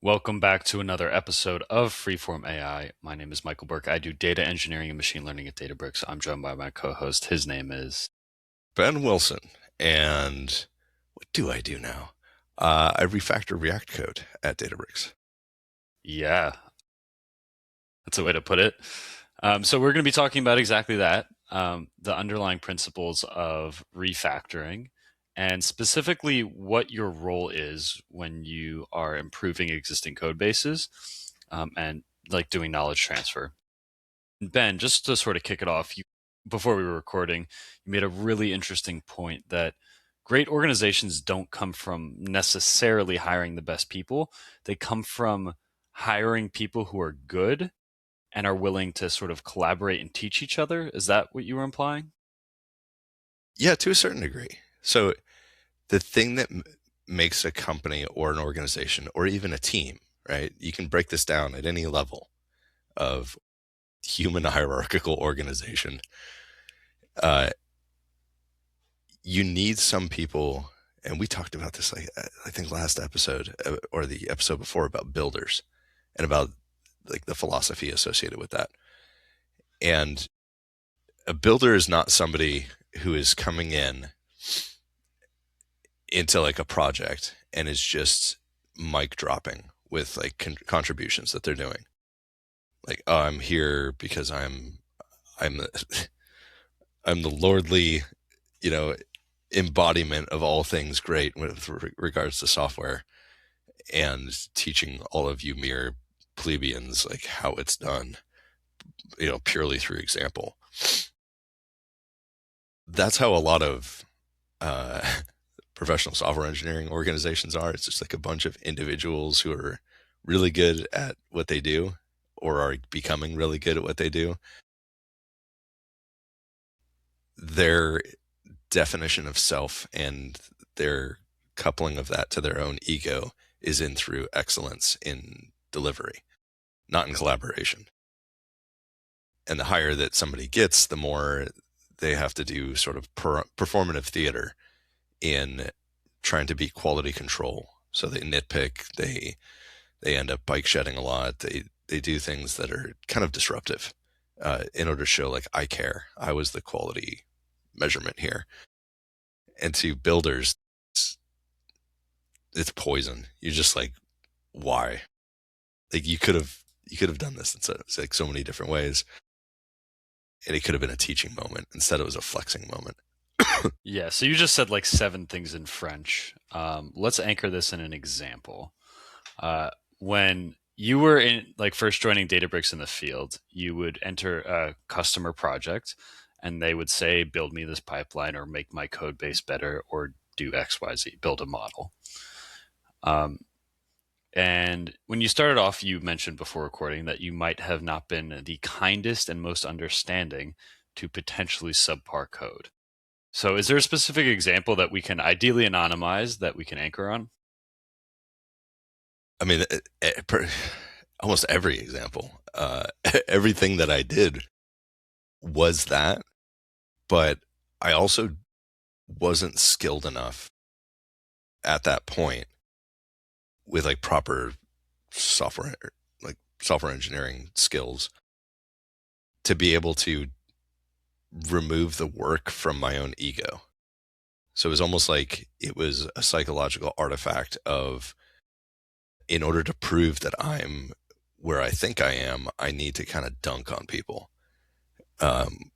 Welcome back to another episode of Freeform AI. My name is Michael Burke. I do data engineering and machine learning at Databricks. I'm joined by my co-host. His name is Ben Wilson. And what do I do now? I refactor React code at Databricks. Yeah, that's a way to put it. So we're going to be talking about exactly that, the underlying principles of refactoring, and specifically what your role is when you are improving existing code bases, and like doing knowledge transfer. Ben, just to sort of kick it off, before we were recording, you made a really interesting point that great organizations don't come from necessarily hiring the best people. They come from hiring people who are good and are willing to sort of collaborate and teach each other. Is that what you were implying? Yeah, to a certain degree. So the thing that makes a company or an organization or even a team, right? You can break this down at any level of human hierarchical organization. Uh, you need some people, and we talked about this, like I think last episode or the episode before, about builders and about like the philosophy associated with that. And a builder is not somebody who is coming in into like a project and is just mic dropping with like contributions that they're doing. Like, oh, I'm here because I'm the, I'm the lordly, you know, embodiment of all things great with regards to software, and teaching all of you mere plebeians like how it's done, purely through example. That's how a lot of uh, professional software engineering organizations are. It's just like a bunch of individuals who are really good at what they do or are becoming really good at what they do. Their definition of self and their coupling of that to their own ego is in through excellence in delivery, not in collaboration. And the higher that somebody gets, the more they have to do sort of performative theater in trying to be quality control. So they nitpick, they end up bike shedding a lot. They do things that are kind of disruptive in order to show like I care. I was the quality measurement here. And to builders, it's poison. You're just like, why? Like you could have done this in like so many different ways, and it could have been a teaching moment. Instead, it was a flexing moment. Yeah, so you just said like seven things in French. Let's anchor this in an example. When you were in like first joining Databricks in the field, you would enter a customer project and they would say, build me this pipeline or make my code base better or do XYZ, build a model. Um, and when you started off, you mentioned before recording that you might have not been the kindest and most understanding to potentially subpar code. So, is there a specific example that we can ideally anonymize that we can anchor on? I mean, almost every example, everything that I did was that, but I also wasn't skilled enough at that point with like proper software, like software engineering skills to be able to remove the work from my own ego. So it was almost like it was a psychological artifact of, in order to prove that I'm where I think I am, I need to kind of dunk on people. Um,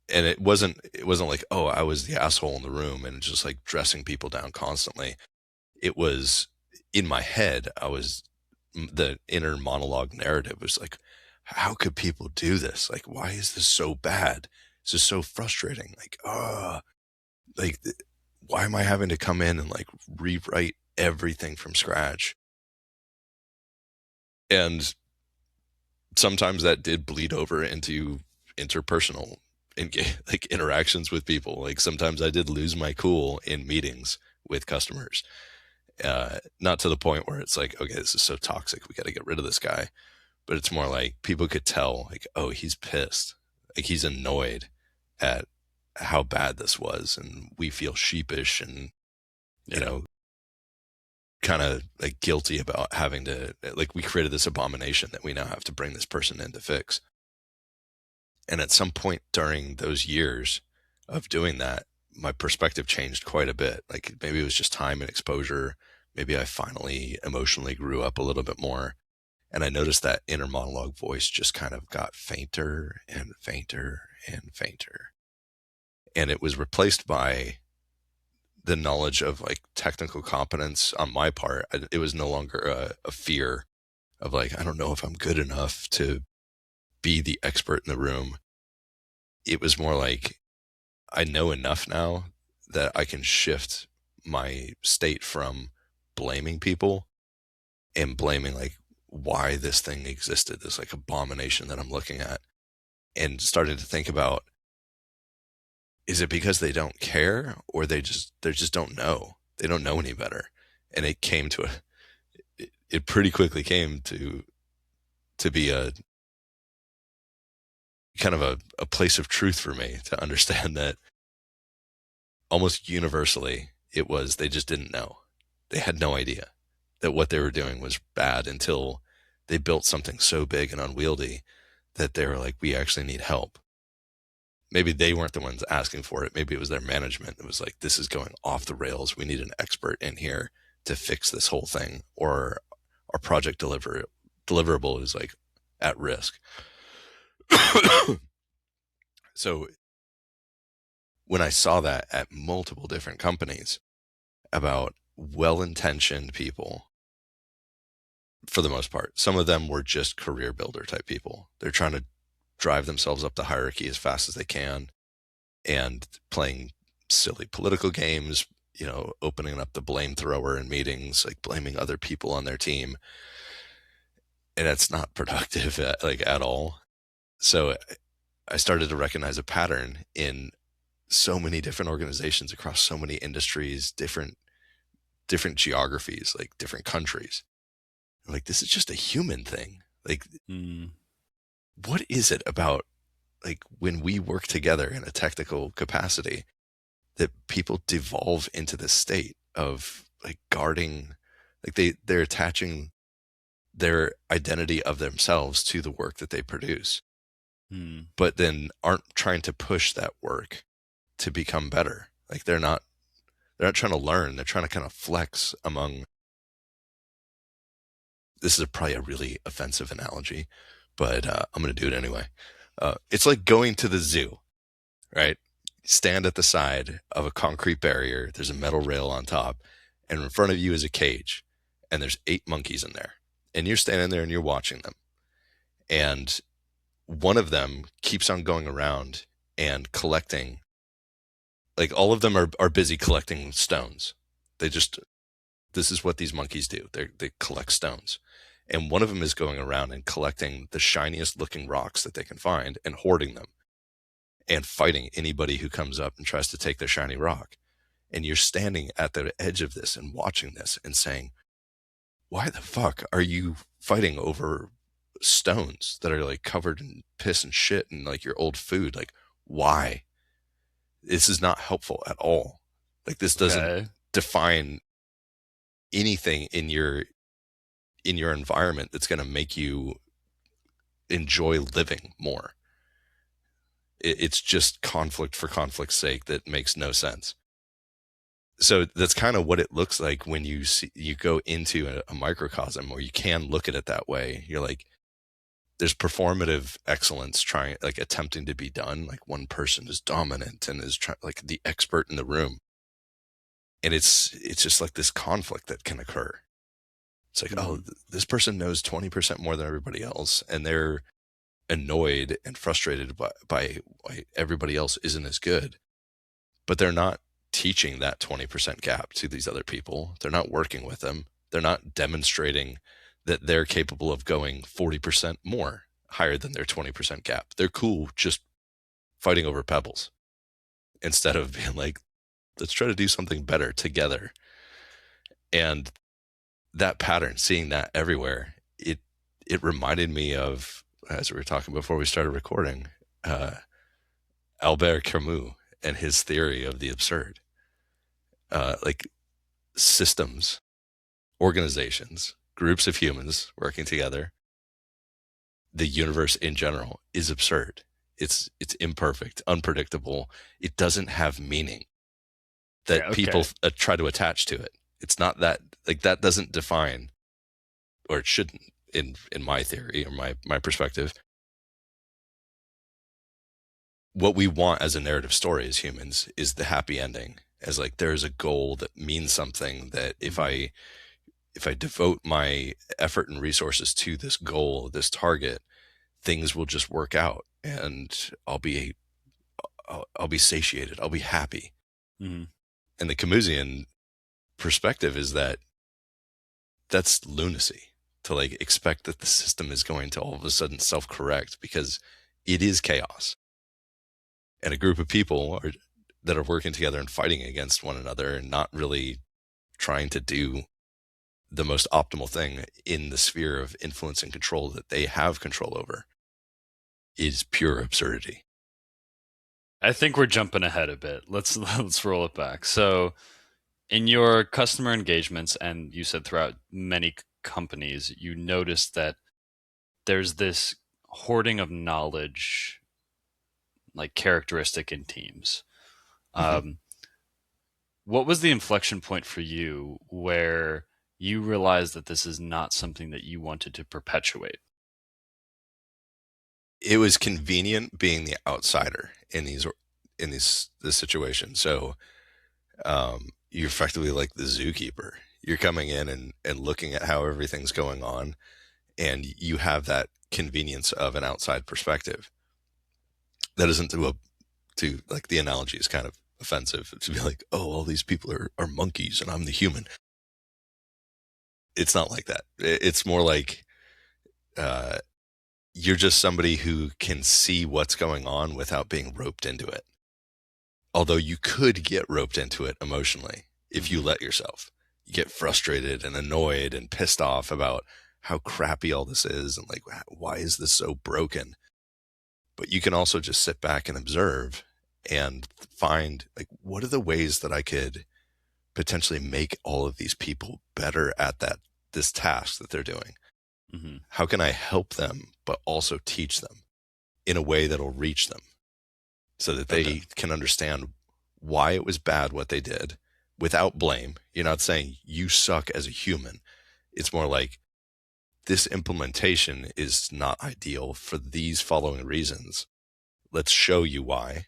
and it wasn't like, oh, I was the asshole in the room and just like dressing people down constantly. It was in my head. I was the inner monologue narrative was like, how could people do this? Like, why is this so bad? This is so frustrating. Like, like, why am I having to come in and like rewrite everything from scratch? And sometimes that did bleed over into interpersonal like interactions with people. Like sometimes I did lose my cool in meetings with customers. Not to the point where it's like, okay, this is so toxic, we got to get rid of this guy. But it's more like people could tell, like, oh, he's pissed, like he's annoyed at how bad this was, and we feel sheepish and you Yeah. know kind of like guilty about having to, like, we created this abomination that we now have to bring this person in to fix. And at some point during those years of doing that, my perspective changed quite a bit. Like maybe it was just time and exposure. Maybe I finally emotionally grew up a little bit more. And I noticed that inner monologue voice just kind of got fainter and fainter and fainter. And it was replaced by the knowledge of like technical competence on my part. It was no longer a fear of like, I don't know if I'm good enough to be the expert in the room. It was more like, I know enough now that I can shift my state from blaming people and blaming like why this thing existed, this like abomination that I'm looking at, and starting to think about, is it because they don't care, or they just don't know? They don't know any better. And it came to it pretty quickly came to be a kind of a place of truth for me to understand that almost universally it was they just didn't know. They had no idea that what they were doing was bad until they built something so big and unwieldy that they were like, we actually need help. Maybe they weren't the ones asking for it. Maybe it was their management that was like, this is going off the rails. We need an expert in here to fix this whole thing, or our project deliverable is like at risk. So when I saw that at multiple different companies about well-intentioned people, for the most part, some of them were just career builder type people. They're trying to drive themselves up the hierarchy as fast as they can and playing silly political games, opening up the blame thrower in meetings, like blaming other people on their team. And it's not productive at all. So I started to recognize a pattern in so many different organizations across so many industries, different geographies, like different countries. I'm like, this is just a human thing. Like, what is it about like when we work together in a technical capacity that people devolve into this state of like guarding, like they're attaching their identity of themselves to the work that they produce, but then aren't trying to push that work to become better. Like they're not trying to learn. They're trying to kind of flex among, this is probably a really offensive analogy, but I'm going to do it anyway. It's like going to the zoo, right? Stand at the side of a concrete barrier. There's a metal rail on top, and in front of you is a cage, and there's 8 monkeys in there. And you're standing there and you're watching them. And one of them keeps on going around and collecting, like all of them are busy collecting stones. This is what these monkeys do. They collect stones. And one of them is going around and collecting the shiniest looking rocks that they can find and hoarding them and fighting anybody who comes up and tries to take their shiny rock. And you're standing at the edge of this and watching this and saying, why the fuck are you fighting over stones that are like covered in piss and shit and like your old food? Like, why? This is not helpful at all. Like, this doesn't define anything in your environment that's going to make you enjoy living more. It's just conflict for conflict's sake that makes no sense. So that's kind of what it looks like when you go into a microcosm, or you can look at it that way. You're like, there's performative excellence attempting to be done. Like one person is dominant and is like the expert in the room. And it's just like this conflict that can occur. It's like, oh, this person knows 20% more than everybody else, and they're annoyed and frustrated by why everybody else isn't as good. But they're not teaching that 20% gap to these other people. They're not working with them. They're not demonstrating that they're capable of going 40% more higher than their 20% gap. They're cool just fighting over pebbles instead of being like, let's try to do something better together. And that pattern, seeing that everywhere, it reminded me of, as we were talking before we started recording, Albert Camus and his theory of the absurd. Like systems organizations, groups of humans working together, the universe in general is absurd. It's imperfect, unpredictable. It doesn't have meaning Yeah, that people okay. try to attach to it. It's not that, like, that doesn't define, or it shouldn't, in my theory or my perspective. What we want as a narrative story as humans is the happy ending, as like there is a goal that means something, that Hmm. if I devote my effort and resources to this goal, this target, things will just work out, and I'll be satiated. I'll be happy. Hmm. And the Camusian perspective is that that's lunacy, to like expect that the system is going to all of a sudden self-correct, because it is chaos. And a group of people that are working together and fighting against one another and not really trying to do the most optimal thing in the sphere of influence and control that they have control over is pure absurdity. I think we're jumping ahead a bit. Let's roll it back. So, in your customer engagements, and you said throughout many companies, you noticed that there's this hoarding of knowledge, like characteristic in teams. Mhm. Um, what was the inflection point for you where you realized that this is not something that you wanted to perpetuate? It was convenient being the outsider in this situation. So you're effectively like the zookeeper. You're coming in and looking at how everything's going on, and you have that convenience of an outside perspective. That isn't to like, the analogy is kind of offensive to be like, oh, all these people are monkeys and I'm the human. It's not like that. It's more like uh, you're just somebody who can see what's going on without being roped into it. Although you could get roped into it emotionally if you Hmm. let yourself. You get frustrated and annoyed and pissed off about how crappy all this is, and like, why is this so broken? But you can also just sit back and observe and find, like, what are the ways that I could potentially make all of these people better at this task that they're doing? Hmm. How can I help them, but also teach them in a way that'll reach them so that Okay. they can understand why it was bad what they did without blame? You're not saying you suck as a human. It's more like, this implementation is not ideal for these following reasons. Let's show you why.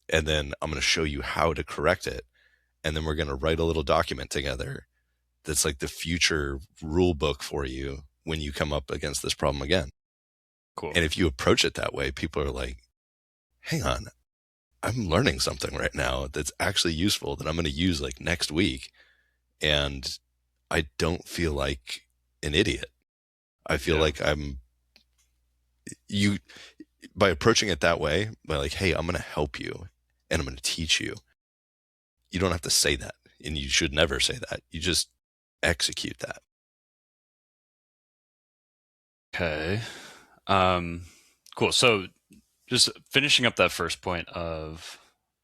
And then I'm going to show you how to correct it. And then we're going to write a little document together that's like the future rule book for you when you come up against this problem again. Cool. And if you approach it that way, people are like, hang on, I'm learning something right now that's actually useful that I'm going to use like next week. And I don't feel like an idiot. I feel Yeah. like you, by approaching it that way, by like, hey, I'm going to help you and I'm going to teach you. You don't have to say that. And you should never say that. You just execute that. Okay. Um, cool. So just finishing up that first point of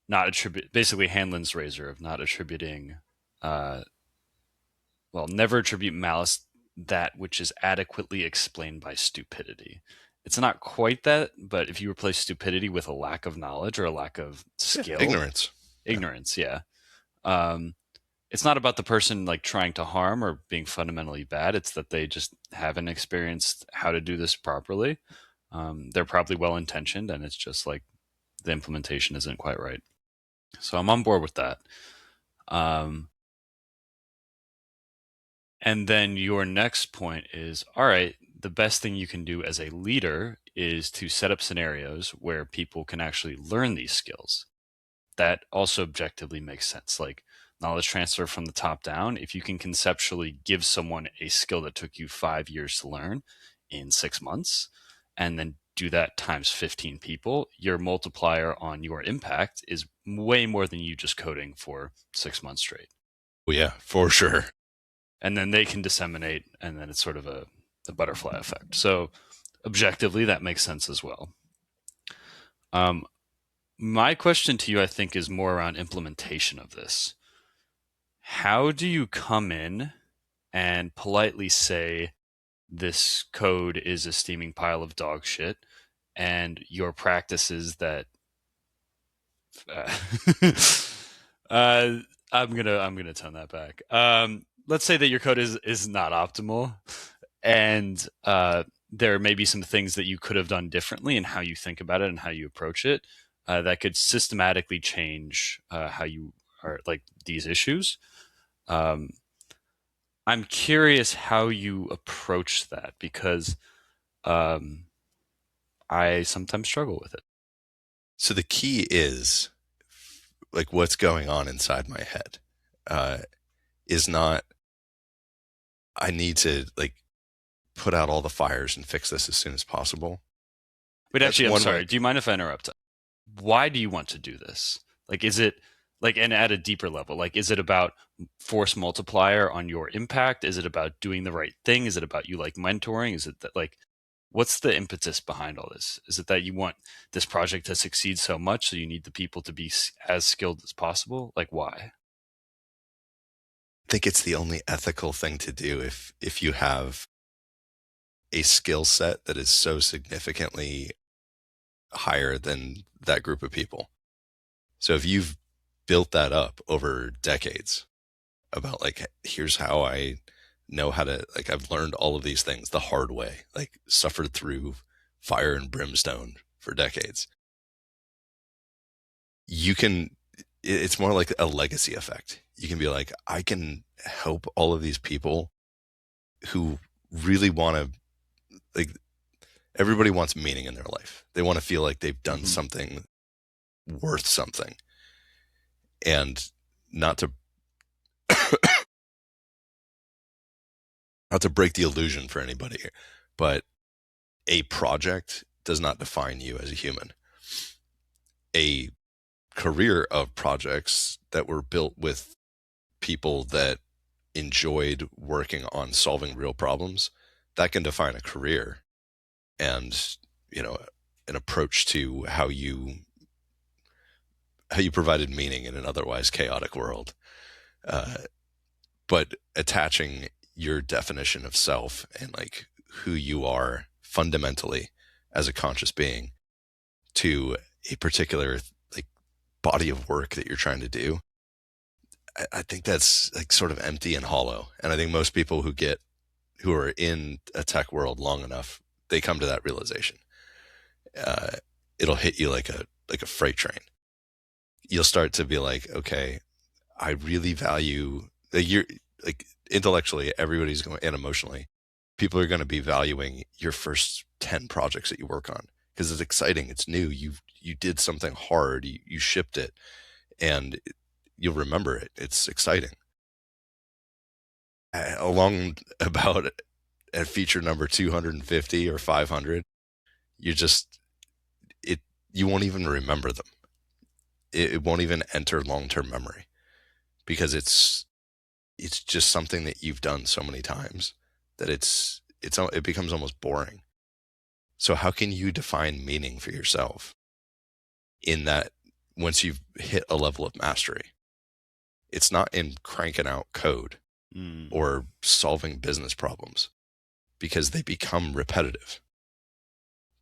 not attribute, basically Hanlon's razor of not attributing, uh, well, never attribute malice that which is adequately explained by stupidity. It's not quite that, but if you replace stupidity with a lack of knowledge or a lack of Yeah. skill, Ignorance. Yeah. ignorance, yeah. Um, it's not about the person like trying to harm or being fundamentally bad. It's that they just haven't experienced how to do this properly. They're probably well intentioned, and it's just like the implementation isn't quite right. So I'm on board with that. Um, and then your next point is, all right, the best thing you can do as a leader is to set up scenarios where people can actually learn these skills. That also objectively makes sense. Like knowledge transfer from the top down, if you can conceptually give someone a skill that took you 5 years to learn in 6 months, and then do that times 15 people, your multiplier on your impact is way more than you just coding for 6 months straight. Well, yeah, for sure. And then they can disseminate, and then it's sort of a butterfly effect. So objectively, that makes sense as well. Um, my question to you, I think, is more around implementation of this. How do you come in and politely say, this code is a steaming pile of dog shit, and your practices that uh, uh, I'm gonna tone that back. Let's say that your code is not optimal, and there may be some things that you could have done differently in how you think about it and how you approach it, that could systematically change how you are like these issues. Um, I'm curious how you approach that because um, I sometimes struggle with it. So the key is like what's going on inside my head uh, is not, I need to like put out all the fires and fix this as soon as possible. But That's actually, I'm one way. sorry. Do you mind if I interrupt? Why do you want to do this? Like, is it like, and at a deeper level, like, is it about force multiplier on your impact? Is it about doing the right thing? Is it about you like mentoring? Is it that like, what's the impetus behind all this? Is it that you want this project to succeed so much, so you need the people to be as skilled as possible? Like, why? I think it's the only ethical thing to do if you have a skill set that is so significantly higher than that group of people. So if you've built that up over decades about like, here's how I know how to, like, I've learned all of these things the hard way, like suffered through fire and brimstone for decades. You can, it's more like a legacy effect. You can be like, I can help all of these people who really want to, like, everybody wants meaning in their life. They want to feel like they've done Mm-hmm. something worth something. And not to not to break the illusion for anybody here, but a project does not define you as a human. A career of projects that were built with people that enjoyed working on solving real problems, that can define a career and, you know, an approach to how you provided meaning in an otherwise chaotic world. Uh, but attaching your definition of self and like who you are fundamentally as a conscious being to a particular like body of work that you're trying to do, I think that's like sort of empty and hollow. And I think most people who are in a tech world long enough, they come to that realization. Uh, it'll hit you like a freight train. You'll start to be like, okay, I really value like you're like intellectually, everybody's going, and emotionally, people are going to be valuing your first 10 projects that you work on because it's exciting, it's new, you did something hard, you shipped it, and you'll remember it. It's exciting. Along about at feature number 250 or 500, you just it you won't even remember them. It won't even enter long-term memory because it's just something that you've done so many times that it becomes almost boring. So how can you define meaning for yourself in that once you've hit a level of mastery? It's not in cranking out code Mm. or solving business problems because they become repetitive.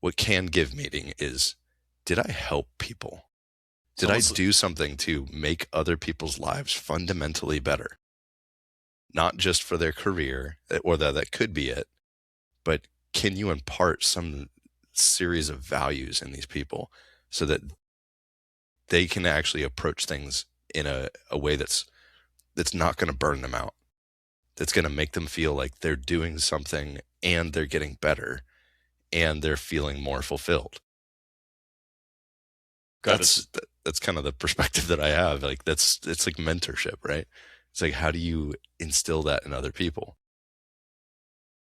What can give meaning is, did I help people? It's Did I almost do something to make other people's lives fundamentally better? Not just for their career, or that could be it, but can you impart some series of values in these people so that they can actually approach things in a way that's not going to burn them out, that's going to make them feel like they're doing something and they're getting better and they're feeling more fulfilled. got it. That's kind of the perspective that I have. Like it's like mentorship, right? It's like, how do you instill that in other people?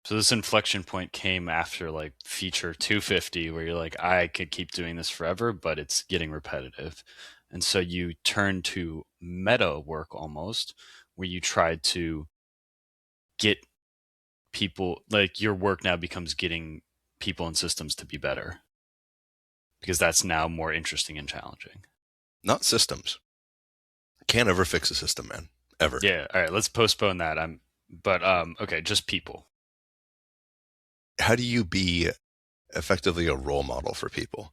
So this inflection point came after like feature 250, where you're like, I could keep doing this forever, but it's getting repetitive. And so you turn to meta work almost, where you try to get people, like your work now becomes getting people and systems to be better because that's now more interesting and challenging. Not systems. Can't ever fix a system, man. Ever. Yeah. All right. Let's postpone that. But okay, just people. How do you be effectively a role model for people?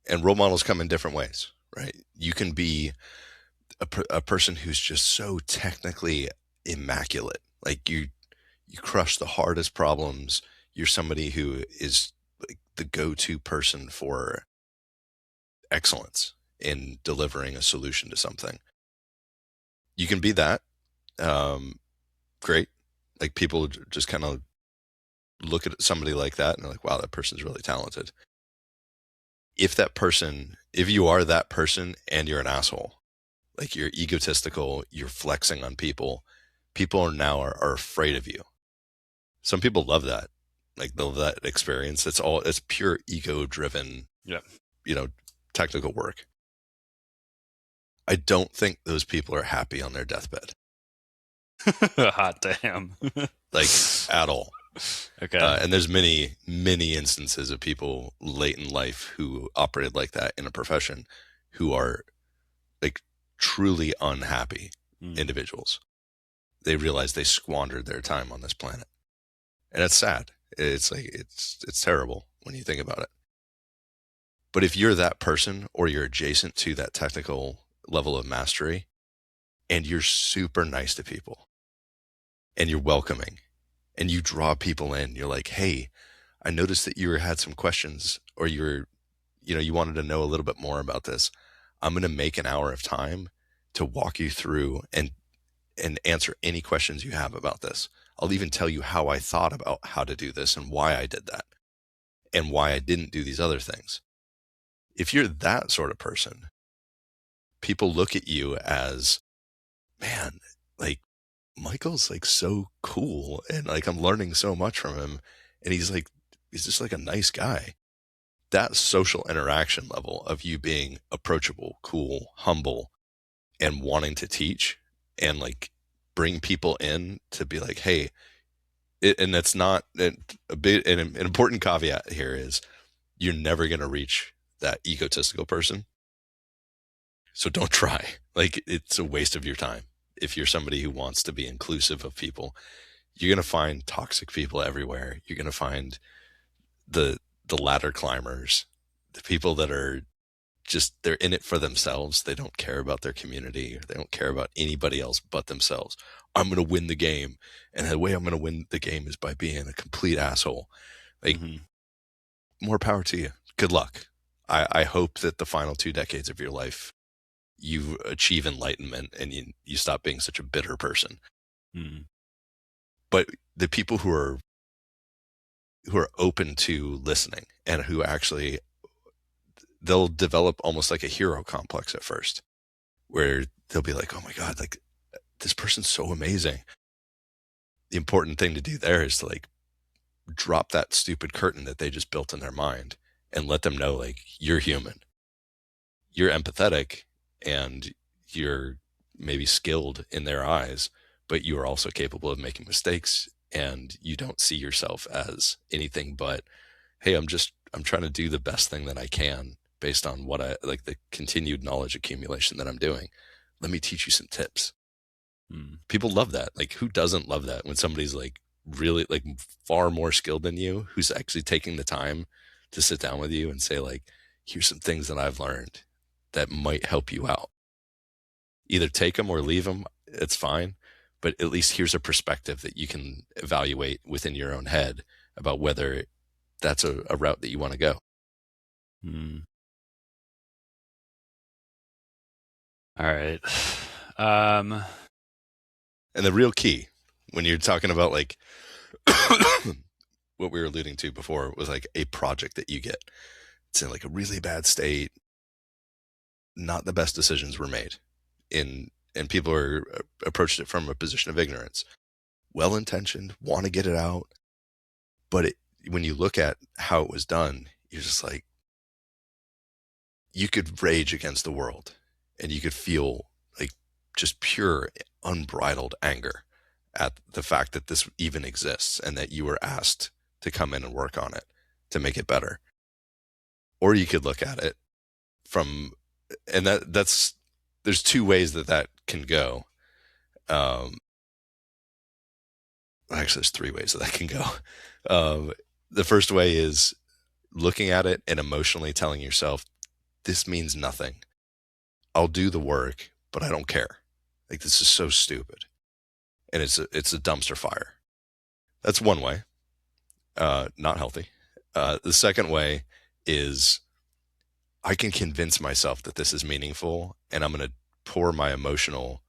And role models come in different ways, right? You can be a person who's just so technically immaculate. Like you crush the hardest problems. You're somebody who is like the go-to person for excellence in delivering a solution to something. You can be that. Um, Great. Like people just kind of look at somebody like that and they're like, wow, that person's really talented. If you are that person and you're an asshole, like you're egotistical, you're flexing on people, people are afraid of you. Some people love that. Like they love that experience. It's pure ego driven, Yeah. you know, technical work. I don't think those people are happy on their deathbed, Hot damn. like at all. Okay. And there's many instances of people late in life who operated like that in a profession who are like truly unhappy Mm. individuals. They realize they squandered their time on this planet. And it's sad. It's like it's terrible when you think about it. But if you're that person or you're adjacent to that technical level of mastery and you're super nice to people and you're welcoming and you draw people in, you're like, "Hey, I noticed that you had some questions or you wanted to know a little bit more about this. I'm going to make an hour of time to walk you through and answer any questions you have about this. I'll even tell you how I thought about how to do this and why I did that and why I didn't do these other things." If you're that sort of person, people look at you as, man, like Michael's like so cool and like I'm learning so much from him and he's just like a nice guy. That social interaction level of you being approachable, cool, humble, and wanting to teach and like bring people in to be like, hey, and that's not an important caveat here is you're never going to reach that egotistical person. So don't try. Like it's a waste of your time. If you're somebody who wants to be inclusive of people, you're going to find toxic people everywhere. You're going to find the the ladder climbers, the people that are just they're in it for themselves. They don't care about their community. They don't care about anybody else but themselves. I'm going to win the game. And the way I'm going to win the game is by being a complete asshole. Like Hmm. more power to you. Good luck. I hope that the final 2 decades of your life you achieve enlightenment and you stop being such a bitter person. Mm. But the people who are open to listening and who actually they'll develop almost like a hero complex at first, where they'll be like, "Oh my god, like this person's so amazing." The important thing to do there is to like drop that stupid curtain that they just built in their mind and let them know like you're human. You're empathetic and you're maybe skilled in their eyes, but you are also capable of making mistakes and you don't see yourself as anything but, hey, I'm trying to do the best thing that I can based on what I like the continued knowledge accumulation that I'm doing. Let me teach you some tips. Mm. People love that. Like who doesn't love that when somebody's like really like far more skilled than you who's actually taking the time to sit down with you and say like here's some things that I've learned that might help you out. Either take them or leave them, it's fine, but at least here's a perspective that you can evaluate within your own head about whether that's a route that you want to go. Mm. All right. Um, And the real key when you're talking about like what we were alluding to before was like a project that you get. It's in like a really bad state, not the best decisions were made in and people are approached it from a position of ignorance. Well intentioned, want to get it out, but when you look at how it was done, you're just like you could rage against the world and you could feel like just pure unbridled anger at the fact that this even exists and that you were asked to come in and work on it to make it better. Or you could look at it from and that's there's two ways that can go. Um, Actually, there's three ways that can go. Um, the first way is looking at it and emotionally telling yourself, this means nothing. I'll do the work, but I don't care. Like, this is so stupid. And it's a dumpster fire. That's one way. Not healthy. The second way is I can convince myself that this is meaningful, and I'm going to pour my emotional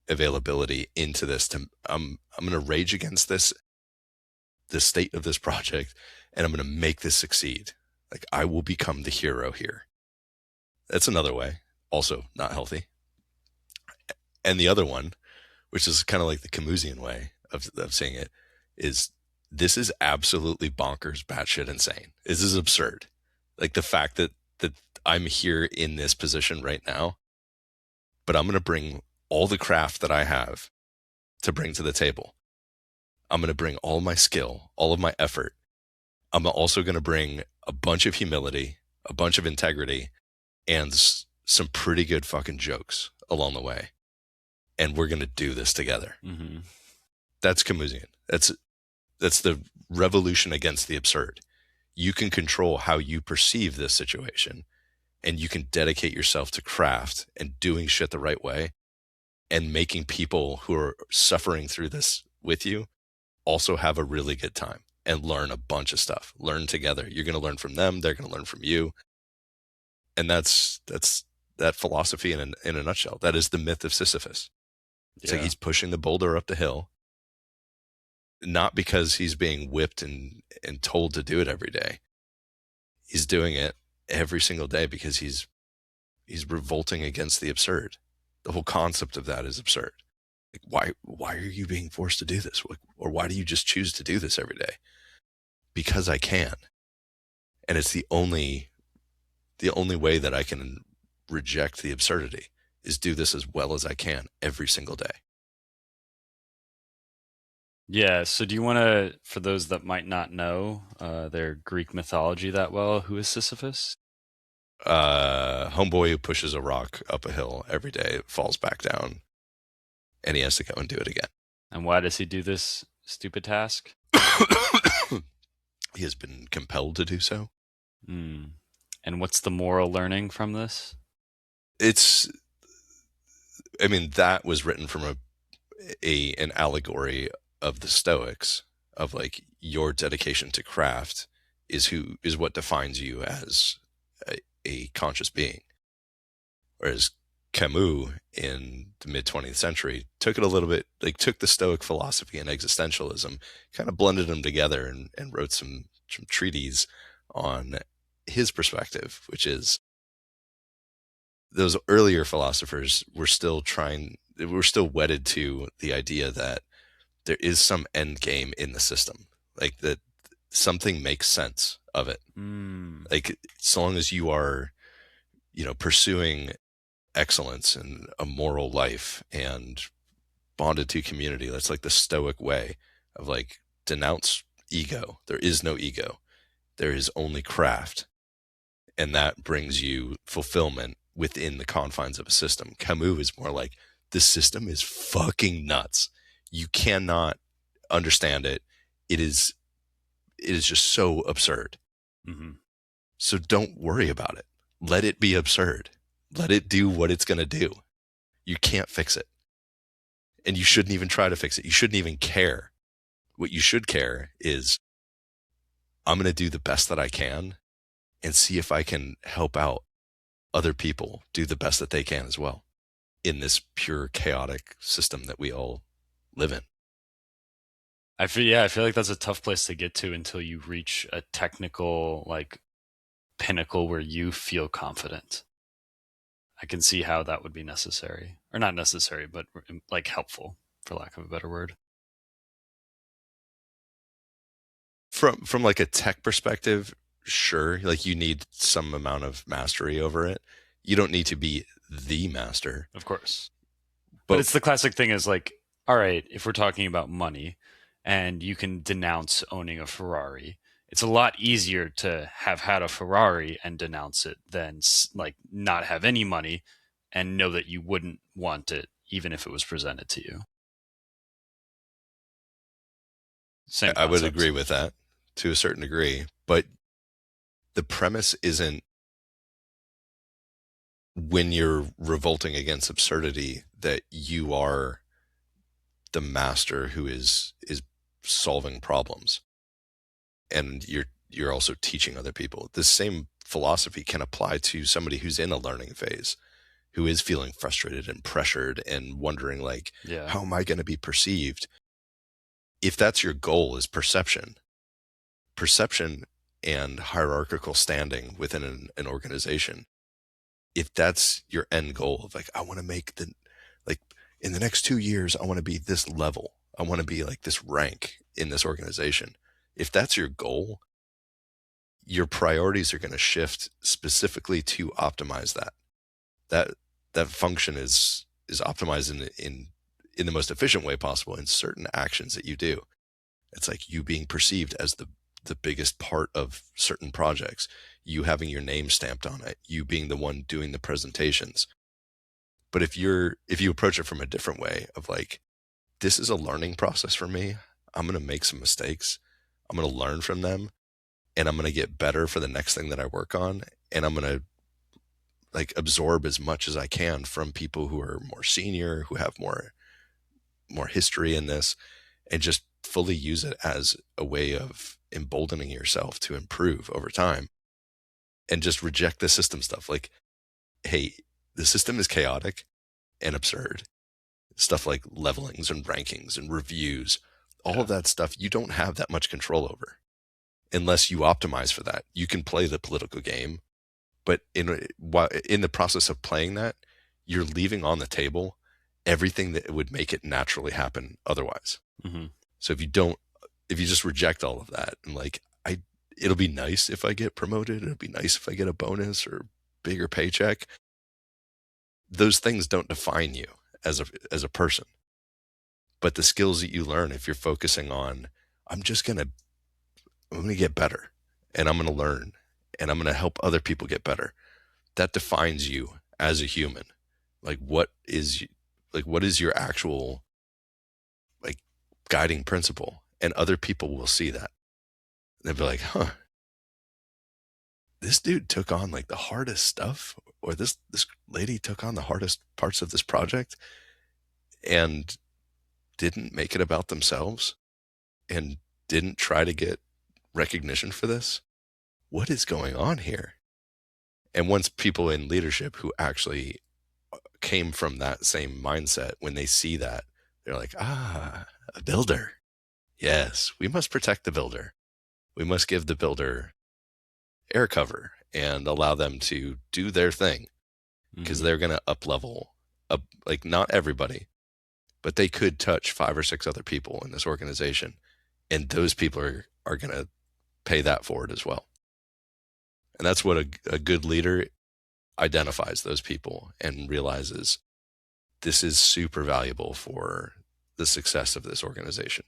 availability into this. I'm going to rage against the state of this project, and I'm going to make this succeed. Like, I will become the hero here. That's another way, also not healthy. And the other one, which is kind of like the Callusian way of seeing it, is this is absolutely bonkers, batshit insane. This is absurd. Like, the fact that I'm here in this position right now, but I'm going to bring all the craft that I have to bring to the table. I'm going to bring all my skill, all of my effort. I'm also going to bring a bunch of humility, a bunch of integrity, and some pretty good fucking jokes along the way. And we're going to do this together. Mm-hmm. That's Callusian. That's the revolution against the absurd. You can control how you perceive this situation, and you can dedicate yourself to craft and doing shit the right way, and making people who are suffering through this with you also have a really good time and learn a bunch of stuff. Learn together. You're going to learn from them. They're going to learn from you. And that's that philosophy in a nutshell. That is the myth of Sisyphus. It's like he's pushing the boulder up the hill, not because he's being whipped and told to do it every day. He's doing it every single day because he's revolting against the absurd. The whole concept of that is absurd. Like, why are you being forced to do this? Or why do you just choose to do this every day? Because I can. And it's the only way that I can reject the absurdity is do this as well as I can every single day. Yeah. So do you want to, for those that might not know their Greek mythology that well, who is Sisyphus? Homeboy who pushes a rock up a hill every day, falls back down, and he has to go and do it again. And why does he do this stupid task? He has been compelled to do so. Mm. And what's the moral learning from this? That was written from an allegory of the Stoics, of like, your dedication to craft is what defines you as a conscious being. Whereas Camus in the mid 20th century took it a little bit, like took the Stoic philosophy and existentialism, kind of blended them together and wrote some treatises on his perspective, which is those earlier philosophers were still wedded to the idea that there is some end game in the system, like that something makes sense of it. Like, so long as you are, pursuing excellence and a moral life and bonded to community, that's like the Stoic way of like, denounce ego. There is no ego. There is only craft. And that brings you fulfillment within the confines of a system. Camus is more like, the system is fucking nuts. You cannot understand it. It is just so absurd. Mm-hmm. So don't worry about it. Let it be absurd. Let it do what it's going to do. You can't fix it. And you shouldn't even try to fix it. You shouldn't even care. What you should care is, I'm going to do the best that I can and see if I can help out other people do the best that they can as well in this pure chaotic system that we all live in. I feel like that's a tough place to get to until you reach a technical like pinnacle where you feel confident. I can see how that would be necessary, or not necessary, but like helpful, for lack of a better word. From like a tech perspective, sure, like you need some amount of mastery over it. You don't need to be the master, of course, but it's the classic thing is like, all right, if we're talking about money and you can denounce owning a Ferrari, it's a lot easier to have had a Ferrari and denounce it than like not have any money and know that you wouldn't want it even if it was presented to you. Same I would concept. agree with that to a certain degree, but the premise isn't when you're revolting against absurdity that you are the master who is solving problems and you're also teaching other people. This same philosophy can apply to somebody who's in a learning phase, who is feeling frustrated and pressured and wondering like, Yeah. how am I going to be perceived? If that's your goal is perception and hierarchical standing within an organization, if that's your end goal of like, I want to make the, like in the next 2 years, I want to be this level. I want to be like this rank in this organization. If that's your goal, your priorities are going to shift specifically to optimize that. That that function is optimized in the most efficient way possible in certain actions that you do. It's like you being perceived as the biggest part of certain projects, you having your name stamped on it, you being the one doing the presentations. But if you approach it from a different way of like, this is a learning process for me. I'm going to make some mistakes. I'm going to learn from them and I'm going to get better for the next thing that I work on. And I'm going to like absorb as much as I can from people who are more senior, who have more history in this, and just fully use it as a way of emboldening yourself to improve over time and just reject the system stuff. Like, hey, the system is chaotic and absurd. Stuff like levelings and rankings and reviews, all of Yeah. that stuff, you don't have that much control over unless you optimize for that. You can play the political game, but in the process of playing that, you're leaving on the table everything that would make it naturally happen otherwise. Hmm. So if you just reject all of that and like, it'll be nice if I get promoted. It'll be nice if I get a bonus or bigger paycheck. Those things don't define you as a person, but the skills that you learn, if you're focusing on, I'm just going to, I'm going to get better and I'm going to learn and I'm going to help other people get better. That defines you as a human. Like what is your actual like guiding principle? And other people will see that. They'll be like, huh, this dude took on like the hardest stuff, or this lady took on the hardest parts of this project and didn't make it about themselves and didn't try to get recognition for this. What is going on here? And once people in leadership who actually came from that same mindset, when they see that, they're like, ah, a builder. Yes, we must protect the builder. We must give the builder air cover and allow them to do their thing because Hmm. they're going to up level up, like not everybody, but they could touch 5 or 6 other people in this organization. And those people are going to pay that forward as well. And that's what a good leader identifies those people and realizes this is super valuable for the success of this organization.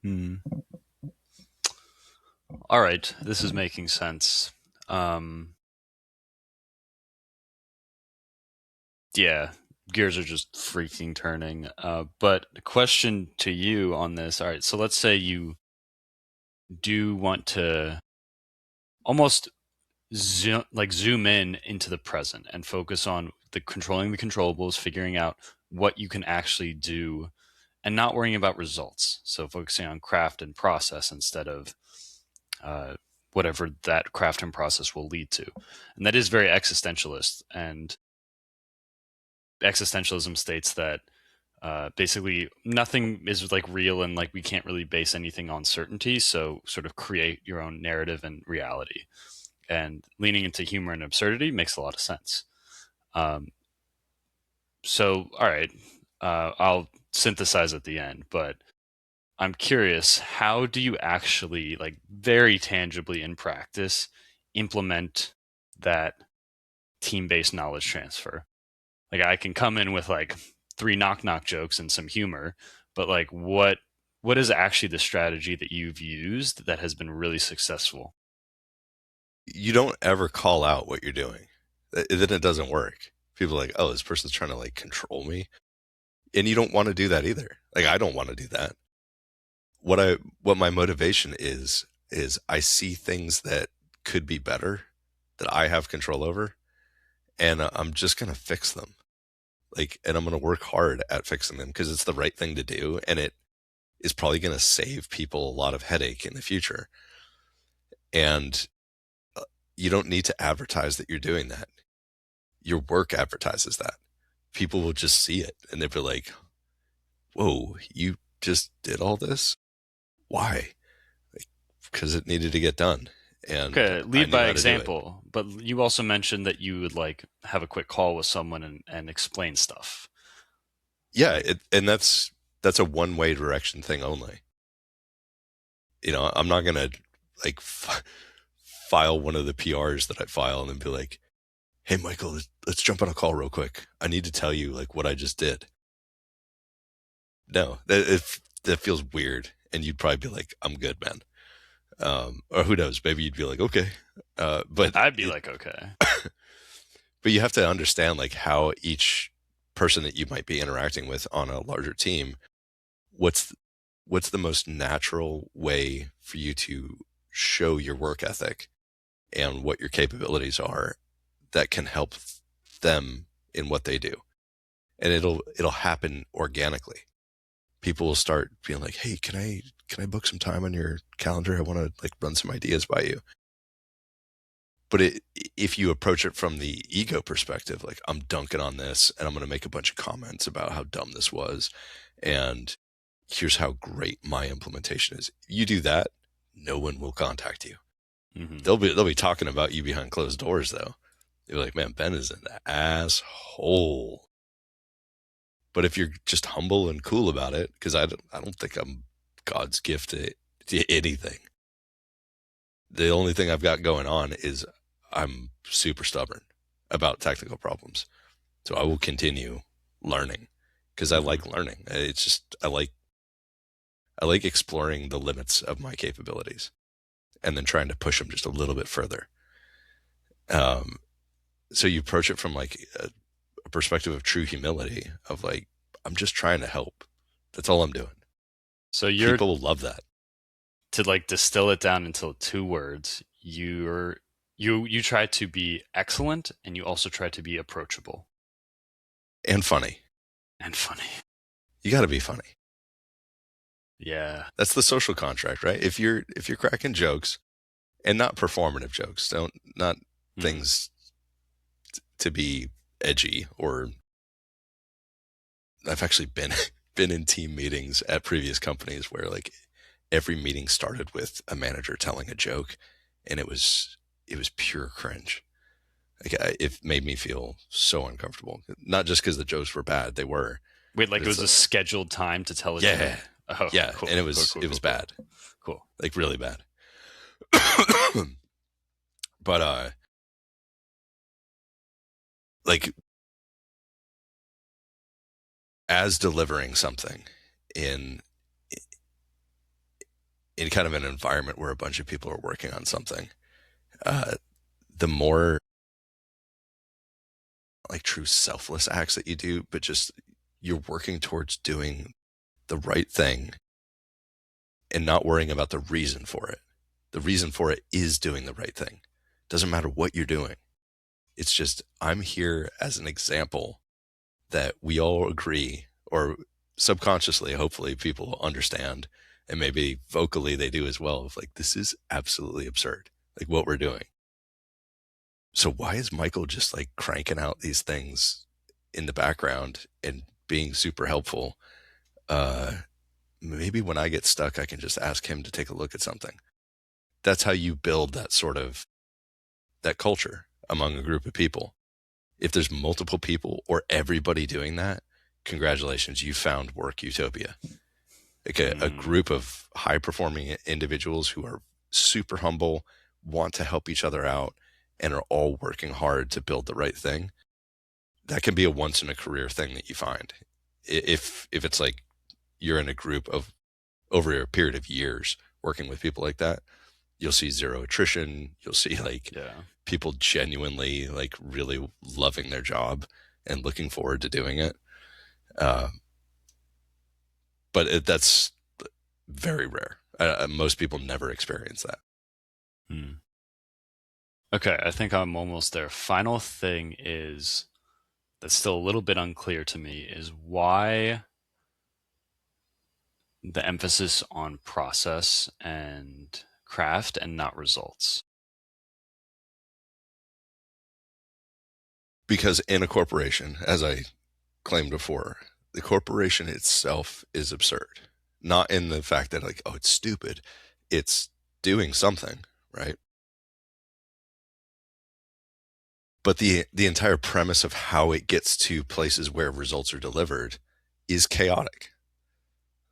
Hmm. All right, this is making sense. Um, yeah, gears are just freaking turning. But a question to you on this. All right, so let's say you do want to almost zoom in into the present and focus on controlling the controllables, figuring out what you can actually do, and not worrying about results. So focusing on craft and process instead of uh, whatever that craft and process will lead to. And that is very existentialist. And existentialism states that basically nothing is like real and like we can't really base anything on certainty. So sort of create your own narrative and reality. And leaning into humor and absurdity makes a lot of sense. Um, so, all right, I'll synthesize at the end, but I'm curious, how do you actually, like, very tangibly in practice, implement that team-based knowledge transfer? Like, I can come in with like 3 knock-knock jokes and some humor, but like, what is actually the strategy that you've used that has been really successful? You don't ever call out what you're doing. Then it doesn't work. People are like, oh, this person's trying to like control me. And you don't want to do that either. Like, I don't want to do that. what my motivation is I see things that could be better that I have control over, and I'm just gonna fix them. Like, and I'm gonna work hard at fixing them because it's the right thing to do, and it is probably gonna save people a lot of headache in the future. And uh, you don't need to advertise that you're doing that. Your work advertises that. People will just see it and they'll be like, "Whoa, you just did all this? Why?" Like, because it needed to get done, and Okay, I lead knew by how to do it. example. But you also mentioned that you would like have a quick call with someone and explain stuff. Yeah, Like, and that's a one-way direction thing only. I'm not gonna like file one of the PRs that I file and then be like, "Hey, Michael, let's jump on a call real quick. I need to tell you like what I just did." No, that feels weird, and you'd probably be like, "I'm good, man." Or who knows? Maybe you'd be like, "Okay," but I'd be it, like, okay. but you have to understand like how each person that you might be interacting with on a larger team, what's what's the most natural way for you to show your work ethic and what your capabilities are that can help them in what they do, and it'll happen organically. People will start being like, "Hey, can I book some time on your calendar? I want to like run some ideas by you." But if you approach it from the ego perspective, like I'm dunking on this and I'm going to make a bunch of comments about how dumb this was, and here's how great my implementation is. You do that, no one will contact you. Hmm. They'll be talking about you behind closed doors though. They're like, "Man, Ben is an asshole." But if you're just humble and cool about it, because I don't think I'm God's gift to anything. The only thing I've got going on is I'm super stubborn about technical problems. So I will continue learning because I Hmm. like learning. It's just I like exploring the limits of my capabilities and then trying to push them just a little bit further. Um, so you approach it from like a perspective of true humility of like I'm just trying to help. That's all I'm doing. So you're People will love that. to like distill it down into two words. You try to be excellent, and you also try to be approachable And funny. and funny. You got to be funny. Yeah. That's the social contract, right? If you're cracking jokes and not performative jokes, don't not Hmm. things to be edgy or I've actually been been in team meetings at previous companies where like every meeting started with a manager telling a joke and it was pure cringe. Like it made me feel so uncomfortable. Not just because the jokes were bad, they were, Wait, but like it it's was a like, scheduled time to tell a yeah, joke? Oh, yeah, and cool, it cool, was cool, it was cool, cool, bad, cool. like really bad. But like as delivering something in in kind of an environment where a bunch of people are working on something, uh, the more like true selfless acts that you do, but just you're working towards doing the right thing and not worrying about the reason for it. The reason for it is doing the right thing. Doesn't matter what you're doing. It's just, I'm here as an example that we all agree, or subconsciously, hopefully, people understand, and maybe vocally they do as well, of like, this is absolutely absurd, like what we're doing. So why is Michael just like cranking out these things in the background and being super helpful? Uh, Maybe when I get stuck, I can just ask him to take a look at something. That's how you build that sort of that culture among a group of people. If there's multiple people or everybody doing that, congratulations, you found work utopia. Like a Mm. group of high performing individuals who are super humble, want to help each other out, and are all working hard to build the right thing. That can be a once in a career thing that you find. If it's like you're in a group of over a period of years working with people like that, you'll see zero attrition. You'll see like Yeah. people genuinely like really loving their job and looking forward to doing it. Uh, but that's Very rare. Most people never experience that. Hmm. Okay, I think I'm almost there. Final thing is that's still a little bit unclear to me is why the emphasis on process and craft and not results. Because in a corporation, as I claimed before, the corporation itself is absurd. Not in the fact that like, oh, it's stupid. It's doing something, right? But the entire premise of how it gets to places where results are delivered is chaotic.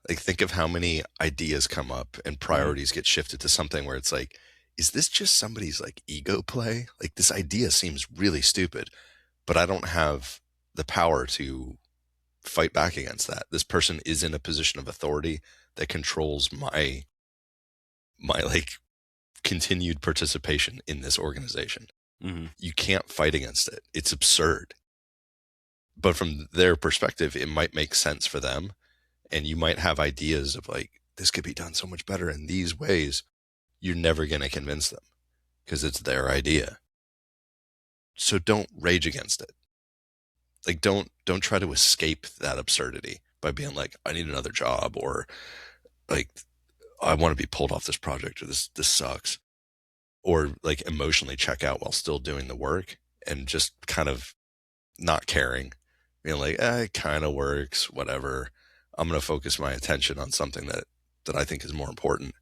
Like think of how many ideas come up and Mhm. priorities get shifted to something where it's like, is this just somebody's like ego play? Like this idea seems really stupid, but I don't have the power to fight back against that. This person is in a position of authority that controls my like continued participation in this organization. Mhm. You can't fight against it. It's absurd. But from their perspective, it might make sense for them. And you might have ideas of like, this could be done so much better in these ways. You're never going to convince them because it's their idea. So don't rage against it. Like don't try to escape that absurdity by being like, I need another job, or like I want to be pulled off this project, or this sucks, or like emotionally check out while still doing the work and just kind of not caring, being like, it kind of works, whatever. I'm going to focus my attention on something that I think is more important.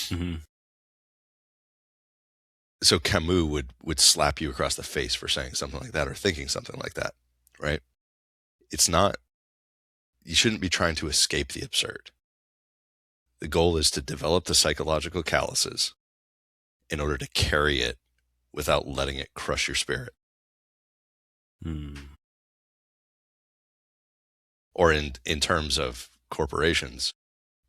Mhm. So Camus would slap you across the face for saying something like that or thinking something like that, right? It's not, you shouldn't be trying to escape the absurd. The goal is to develop the psychological calluses in order to carry it without letting it crush your spirit. Hmm. Or in terms of corporations,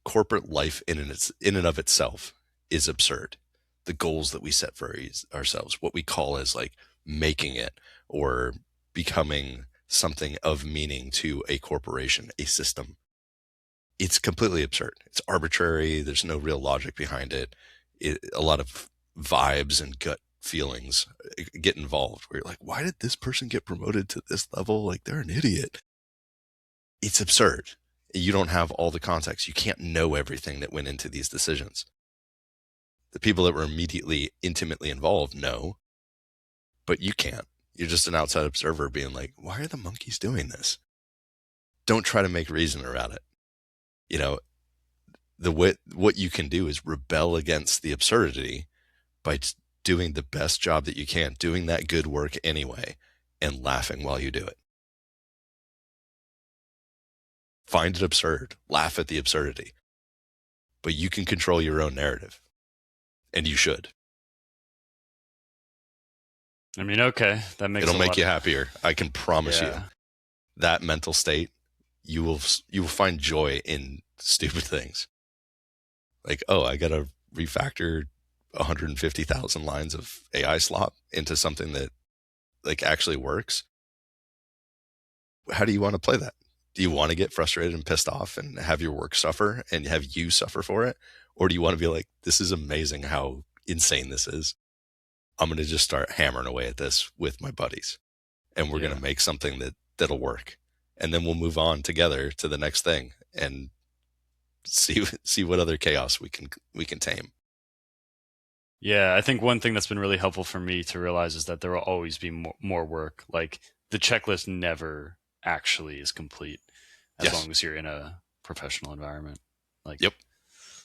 corporate life in and of itself is absurd. The goals that we set for ourselves, what we call as like making it or becoming something of meaning to a corporation, a system, it's completely absurd. It's arbitrary. There's no real logic behind it. A lot of vibes and gut feelings get involved where you're like, why did this person get promoted to this level? Like they're an idiot. It's absurd. You don't have all the context. You can't know everything that went into these decisions. The people that were immediately intimately involved know, but you can't. You're just an outside observer being like, why are the monkeys doing this? Don't try to make reason around it. You know, what you can do is rebel against the absurdity by doing the best job that you can, doing that good work anyway, and laughing while you do it. Find it absurd, laugh at the absurdity, but you can control your own narrative, and you should. I mean, okay, that makes It'll a make lot you of happier. I can promise you yeah. that mental state, you will find joy in stupid things. Like, oh, I got to refactor 150,000 lines of AI slop into something that like actually works. How do you want to play that? Do you want to get frustrated and pissed off and have your work suffer and have you suffer for it? Or do you want to be like, this is amazing how insane this is? I'm going to just start hammering away at this with my buddies and we're going Yeah. to make something that'll work. And then we'll move on together to the next thing and see what other chaos we can tame. Yeah, I think one thing that's been really helpful for me to realize is that there will always be more work. Like the checklist never actually is complete as Yes. long as you're in a professional environment. Yep. Like,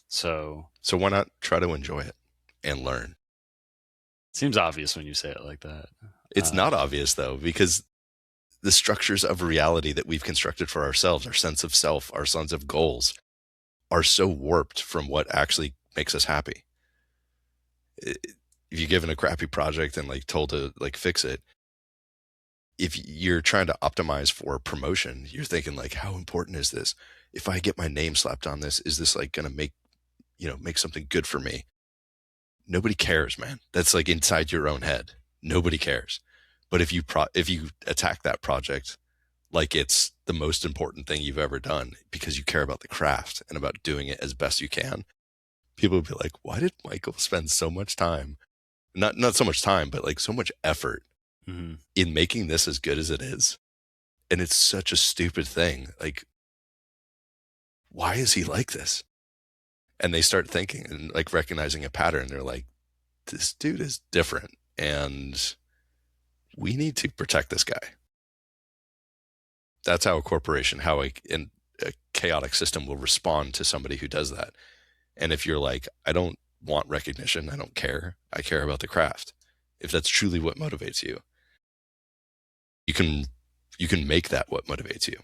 so So why not try to enjoy it and learn? seems obvious when you say it like that. It's not Um, obvious though, because the structures of reality that we've constructed for ourselves, our sense of self, our sense of goals, are so warped from what actually makes us happy. If you're given a crappy project and like told to like fix it, if you're trying to optimize for promotion, you're thinking like, how important is this? If I get my name slapped on this, is this like going to make something good for me? Nobody cares, man. That's like inside your own head. Nobody cares. But if you attack that project like it's the most important thing you've ever done because you care about the craft and about doing it as best you can, people would be like, why did Michael spend so much time, not so much time, but like so much effort Mm-hmm. in making this as good as it is? And it's such a stupid thing. Like, why is he like this? And they start thinking and like recognizing a pattern. They're like, this dude is different and we need to protect this guy. That's how a corporation, how a chaotic system will respond to somebody who does that. And if you're like, I don't want recognition, I don't care, I care about the craft. If that's truly what motivates you, you can make that what motivates you.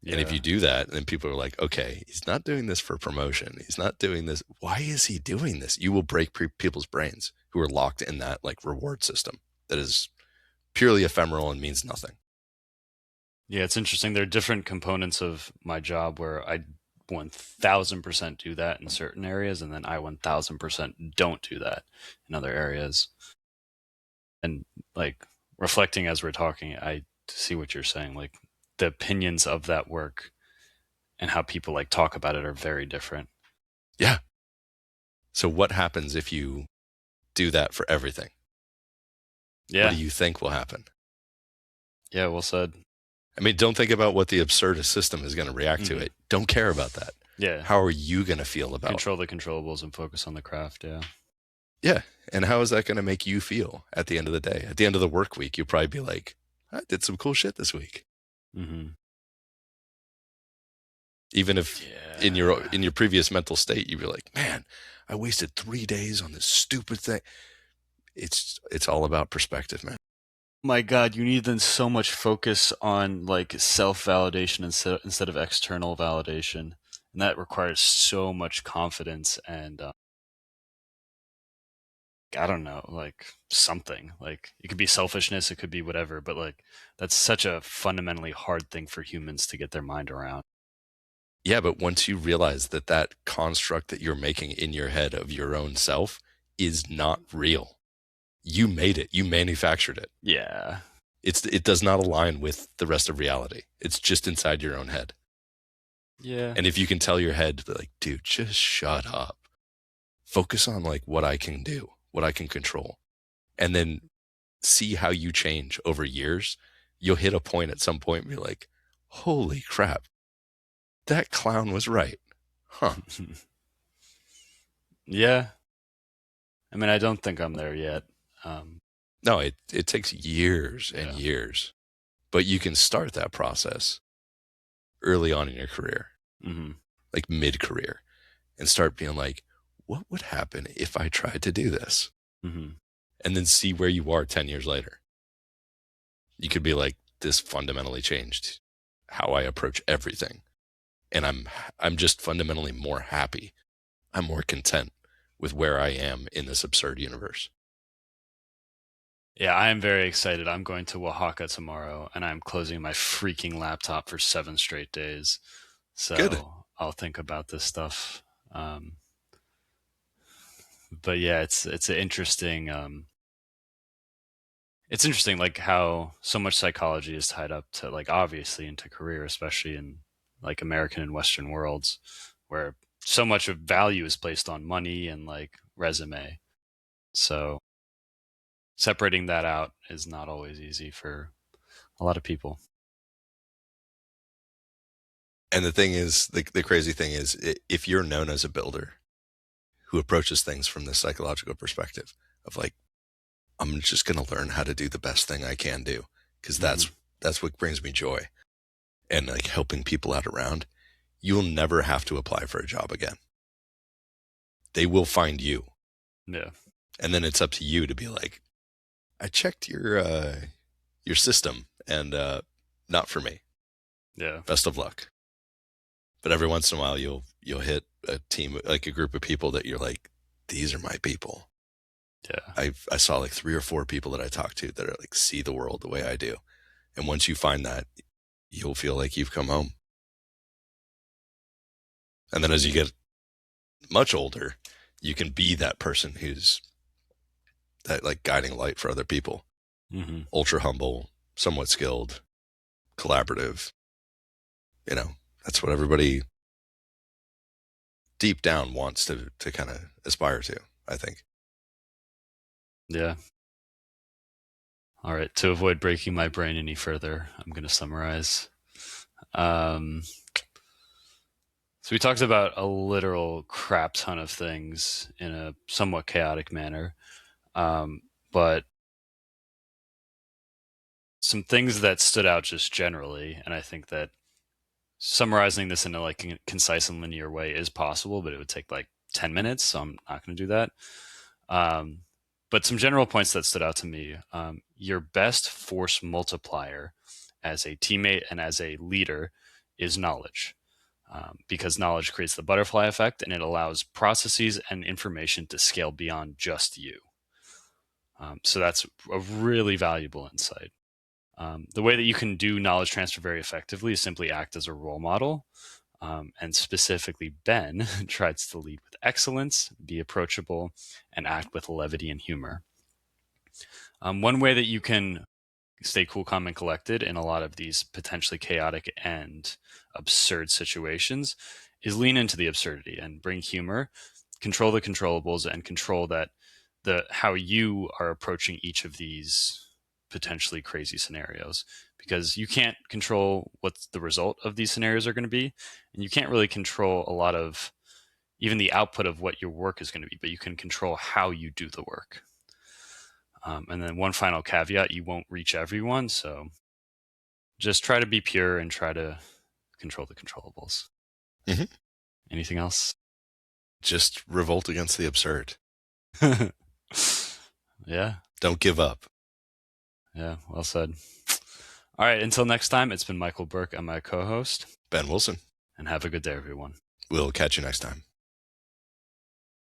And if Yeah. you do that, then people are like, okay, he's not doing this for promotion. He's not doing this. Why is he doing this? You will break people's brains who are locked in that like reward system that is purely ephemeral and means nothing. Yeah, it's interesting. There are different components of my job where I 1000% do that in certain areas, and then I 1000% don't do that in other areas. And like reflecting as we're talking, I see what you're saying. Like the opinions of that work and how people like talk about it are very different. Yeah. So what happens if you do that for everything? What Yeah. do you think will happen? Yeah, well said. I mean, don't think about what the absurdist system is going to react to Mhm. it. Don't care about that. Yeah. How are you going to feel about it? Control the controllables and focus on the craft. Yeah. Yeah. And how is that going to make you feel at the end of the day? At the end of the work week, you'll probably be like, I did some cool shit this week. Mm-hmm. Even if Yeah. in your previous mental state, you'd be like, man, I wasted 3 days on this stupid thing. It's all about perspective, man. My God, you need then so much focus on like self-validation instead of external validation, and that requires so much confidence and I don't know, like something like it could be selfishness, it could be whatever, but like that's such a fundamentally hard thing for humans to get their mind around. Yeah, but once you realize that that construct that you're making in your head of your own self is not real, you made it, you manufactured it. Yeah. It does not align with the rest of reality. It's just inside your own head. Yeah. And if you can tell your head, like, dude, just shut up. Focus on like what I can do, what I can control, and then see how you change over years. You'll hit a point at some point and be like, holy crap, that clown was right. Huh. Yeah. I mean, I don't think I'm there yet. No, it takes years and Yeah. years, but you can start that process early on in your career, Mm-hmm. like mid-career, and start being like, what would happen if I tried to do this? Mm-hmm. And then see where you are 10 years later. You could be like, this fundamentally changed how I approach everything. And I'm just fundamentally more happy. I'm more content with where I am in this absurd universe. Yeah, I am very excited. I'm going to Oaxaca tomorrow, and I'm closing my freaking laptop for 7 straight days. Good. So I'll think about this stuff. But yeah, it's an interesting. It's interesting, like how so much psychology is tied up to, like, obviously into career, especially in like American and Western worlds, where so much of value is placed on money and like resume. So separating that out is not always easy for a lot of people. And the thing is, the crazy thing is, if you're known as a builder who approaches things from this psychological perspective of like, I'm just going to learn how to do the best thing I can do because Mm-hmm. that's what brings me joy, and like helping people out around, you'll never have to apply for a job again. They will find you. Yeah. And then it's up to you to be like, I checked your system and not for me. Yeah. Best of luck. But every once in a while you'll hit a team, like a group of people that you're like, these are my people. Yeah. I saw like 3 or 4 people that I talked to that are like, see the world the way I do. And once you find that, you'll feel like you've come home. And then as you get much older, you can be that person who's that like guiding light for other people. Mm-hmm. Ultra humble, somewhat skilled, collaborative. That's what everybody deep down wants to kind of aspire to, I think. Yeah. All right. To avoid breaking my brain any further, I'm going to summarize. So we talked about a literal crap ton of things in a somewhat chaotic manner, but some things that stood out just generally, and I think that summarizing this in a concise and linear way is possible, but it would take 10 minutes, so I'm not going to do that. But some general points that stood out to me: your best force multiplier as a teammate and as a leader is knowledge. Because knowledge creates the butterfly effect, and it allows processes and information to scale beyond just you. So that's a really valuable insight. The way that you can do knowledge transfer very effectively is simply act as a role model. And specifically, Ben tries to lead with excellence, be approachable, and act with levity and humor. One way that you can stay cool, calm, and collected in a lot of these potentially chaotic and absurd situations is lean into the absurdity and bring humor, control the controllables, and control how you are approaching each of these potentially crazy scenarios, because you can't control what the result of these scenarios are going to be, and you can't really control a lot of even the output of what your work is going to be, but you can control how you do the work. And then one final caveat: you won't reach everyone, so just try to be pure and try to control the controllables. Mm-hmm. Anything else? Just revolt against the absurd. Yeah. Don't give up. Yeah, well said. All right, until next time, it's been Michael Burke and my co-host, Ben Wilson. and have a good day, everyone. We'll catch you next time.